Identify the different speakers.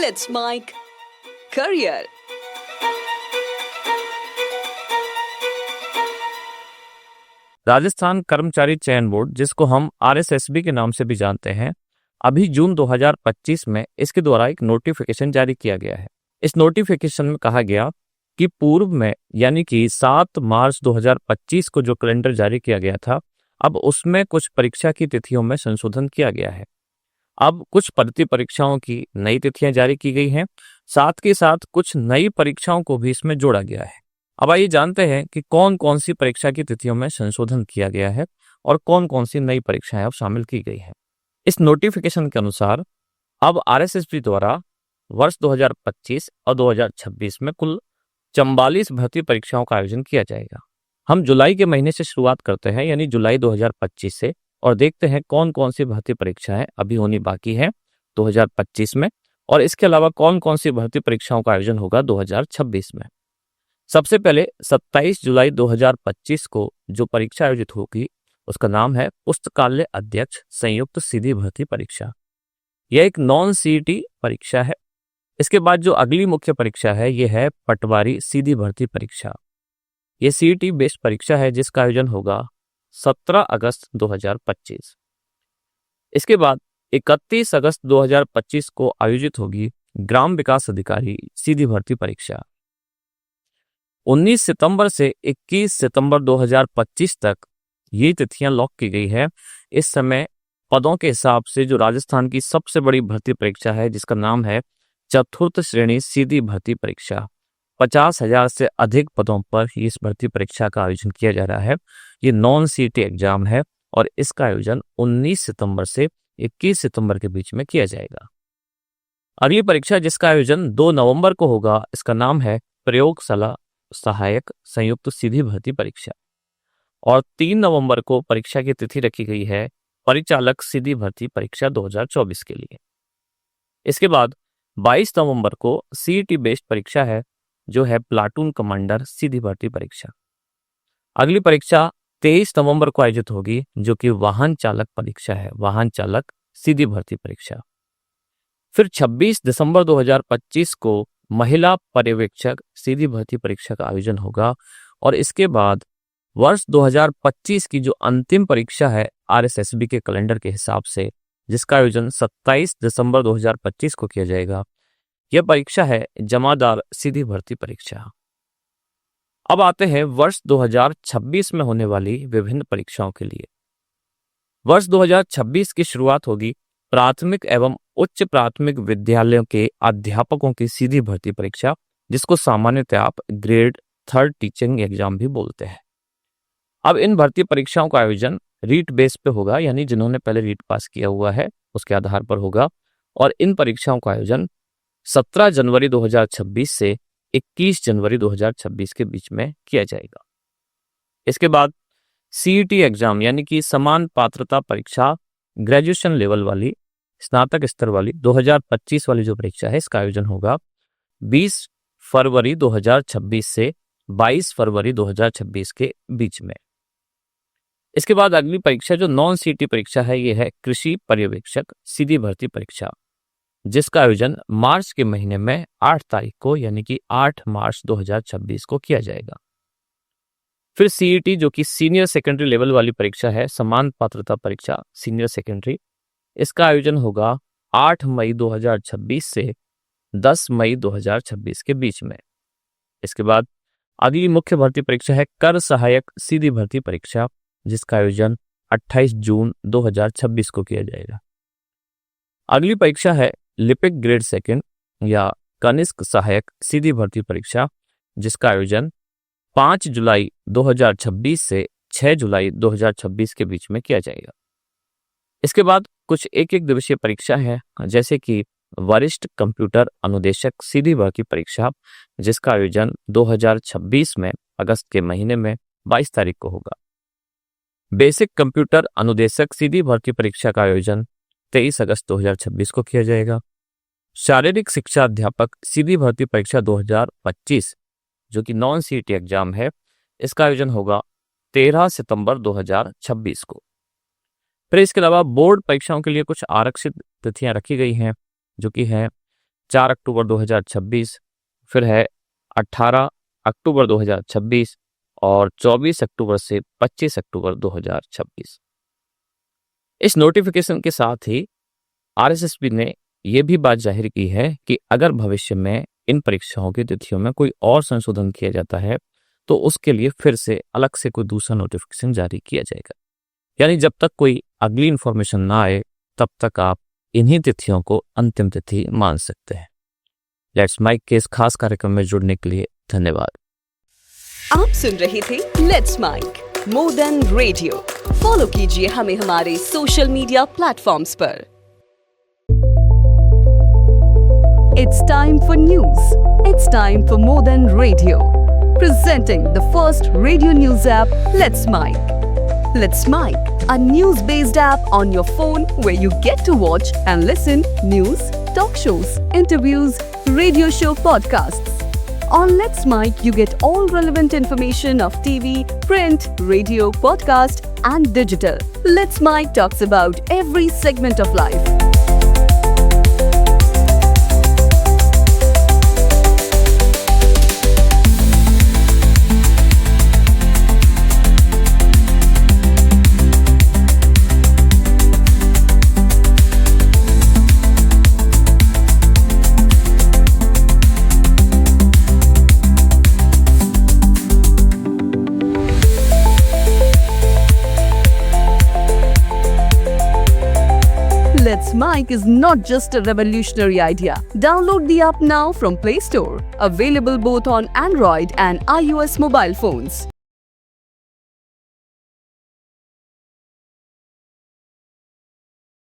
Speaker 1: Let's make career.
Speaker 2: Rajasthan कर्मचारी चयन board, जिसको हम आरएसएसबी के नाम से भी जानते हैं, अभी जून 2025 में इसके द्वारा एक नोटिफिकेशन जारी किया गया है। इस नोटिफिकेशन में कहा गया कि पूर्व में यानी कि 7 मार्च 2025 को जो कैलेंडर जारी किया गया था, अब उसमें कुछ परीक्षा की तिथियों में संशोधन किया गया है। अब कुछ भर्ती परीक्षाओं की नई तिथियां जारी की गई हैं, साथ के साथ कुछ नई परीक्षाओं को भी इसमें जोड़ा गया है। अब आइए जानते हैं कि कौन कौन सी परीक्षा की तिथियों में संशोधन किया गया है और कौन कौन सी नई परीक्षाएं अब शामिल की गई हैं। इस नोटिफिकेशन के अनुसार अब आरएसएसबी द्वारा वर्ष 2025 और 2026 में कुल 44 भर्ती परीक्षाओं का आयोजन किया जाएगा। हम जुलाई के महीने से शुरुआत करते हैं, यानी जुलाई 2025 से, और देखते हैं कौन कौन सी भर्ती परीक्षाएं अभी होनी बाकी है 2025 में, और इसके अलावा कौन कौन सी भर्ती परीक्षाओं का आयोजन होगा 2026 में। सबसे पहले 27 जुलाई 2025 को जो परीक्षा आयोजित होगी उसका नाम है पुस्तकालय अध्यक्ष संयुक्त सीधी भर्ती परीक्षा। यह एक नॉन सीईटी परीक्षा है। इसके बाद जो अगली मुख्य परीक्षा है यह है पटवारी सीधी भर्ती परीक्षा। यह सीईटी बेस्ड परीक्षा है जिसका आयोजन होगा 17 अगस्त 2025। इसके बाद 31 अगस्त 2025 को आयोजित होगी ग्राम विकास अधिकारी सीधी भर्ती परीक्षा। 19 सितंबर से 21 सितंबर 2025 तक ये तिथियां लॉक की गई है। इस समय पदों के हिसाब से जो राजस्थान की सबसे बड़ी भर्ती परीक्षा है, जिसका नाम है चतुर्थ श्रेणी सीधी भर्ती परीक्षा, 50,000 से अधिक पदों पर ही इस भर्ती परीक्षा का आयोजन किया जा रहा है। ये नॉन सीईटी एग्जाम है और इसका आयोजन 19 सितंबर से 21 सितंबर के बीच में किया जाएगा। अगली परीक्षा जिसका आयोजन 2 नवंबर को होगा, इसका नाम है प्रयोगशाला सहायक संयुक्त सीधी भर्ती परीक्षा, और 3 नवंबर को परीक्षा की तिथि रखी गई है परिचालक सीधी भर्ती परीक्षा 2024 के लिए। इसके बाद 22 नवंबर को सीईटी बेस्ड परीक्षा है जो है प्लाटून कमांडर सीधी भर्ती परीक्षा। अगली परीक्षा 23 नवंबर को आयोजित होगी जो कि वाहन चालक परीक्षा है, वाहन चालक सीधी भर्ती परीक्षा। फिर 26 दिसंबर 2025 को महिला पर्यवेक्षक सीधी भर्ती परीक्षा का आयोजन होगा, और इसके बाद वर्ष 2025 की जो अंतिम परीक्षा है आरएसएसबी के कैलेंडर के हिसाब से, जिसका आयोजन 27 दिसंबर 2025 को किया जाएगा, यह परीक्षा है जमादार सीधी भर्ती परीक्षा। अब आते हैं वर्ष 2026 में होने वाली विभिन्न परीक्षाओं के लिए। वर्ष 2026 की शुरुआत होगी प्राथमिक एवं उच्च प्राथमिक विद्यालयों के अध्यापकों की सीधी भर्ती परीक्षा, जिसको सामान्यतः आप ग्रेड 3 टीचिंग एग्जाम भी बोलते हैं। अब इन भर्ती परीक्षाओं का आयोजन रीट बेस पे होगा, यानी जिन्होंने पहले रीट पास किया हुआ है उसके आधार पर होगा, और इन परीक्षाओं का आयोजन 17 जनवरी 2026 से 21 जनवरी 2026 के बीच में किया जाएगा। इसके बाद सीईटी एग्जाम यानी कि समान पात्रता परीक्षा ग्रेजुएशन लेवल वाली, स्नातक स्तर वाली 2025 वाली जो परीक्षा है, इसका आयोजन होगा 20 फरवरी 2026 से 22 फरवरी 2026 के बीच में। इसके बाद अगली परीक्षा जो नॉन सीईटी परीक्षा है ये है कृषि पर्यवेक्षक सीधी भर्ती परीक्षा, जिसका आयोजन मार्च के महीने में 8 तारीख को यानी कि 8 मार्च 2026 को किया जाएगा। फिर सीईटी जो कि सीनियर सेकेंडरी लेवल वाली परीक्षा है, समान पात्रता परीक्षा सीनियर सेकेंडरी, इसका आयोजन होगा 8 मई 2026 से 10 मई 2026 के बीच में। इसके बाद अगली मुख्य भर्ती परीक्षा है कर सहायक सीधी भर्ती परीक्षा, जिसका आयोजन 28 जून 2026 को किया जाएगा। अगली परीक्षा है लिपिक ग्रेड सेकंड या कनिष्क सहायक सीधी भर्ती परीक्षा, जिसका आयोजन 5 जुलाई 2026 से 6 जुलाई 2026 के बीच में किया जाएगा। इसके बाद कुछ एक दिवसीय परीक्षा है, जैसे कि वरिष्ठ कंप्यूटर अनुदेशक सीधी भर्ती परीक्षा, जिसका आयोजन 2026 में अगस्त के महीने में 22 तारीख को होगा। बेसिक कंप्यूटर अनुदेशक सीधी भर्ती परीक्षा का आयोजन 23 अगस्त 2026 को किया जाएगा। शारीरिक शिक्षा अध्यापक सीधी भर्ती परीक्षा 2025 जो कि नॉन सीईटी एग्जाम है, इसका आयोजन होगा 13 सितंबर 2026 को। फिर इसके अलावा बोर्ड परीक्षाओं के लिए कुछ आरक्षित तिथियां रखी गई हैं, जो कि हैं 4 अक्टूबर 2026, फिर है 18 अक्टूबर 2026 और 24 अक्टूबर से 25 अक्टूबर 2026। इस नोटिफिकेशन के साथ ही आरएसएसबी ने यह भी बात जाहिर की है कि अगर भविष्य में इन परीक्षाओं की तिथियों में कोई और संशोधन किया जाता है तो उसके लिए फिर से अलग से कोई दूसरा नोटिफिकेशन जारी किया जाएगा। यानी जब तक कोई अगली इंफॉर्मेशन ना आए तब तक आप इन्हीं तिथियों को अंतिम तिथि मान सकते हैं। लेट्स माइक के इस खास कार्यक्रम में जुड़ने के लिए धन्यवाद।
Speaker 1: आप सुन रहे थे let's mic more than radio. Follow कीजिए हमें हमारे सोशल मीडिया प्लेटफॉर्म्स पर। It's time for news. It's time for more than radio. Presenting the first radio news app, Let's Mic. Let's Mic, a news-based app on your phone where you get to watch and listen news, talk shows, interviews, radio show podcasts. On Let's Mic, you get all relevant information of TV, print, radio, podcast, and digital. Let's Mic talks about every segment of life. Let's Mic is not just a revolutionary idea. Download the app now from Play Store. Available both on Android and iOS mobile phones.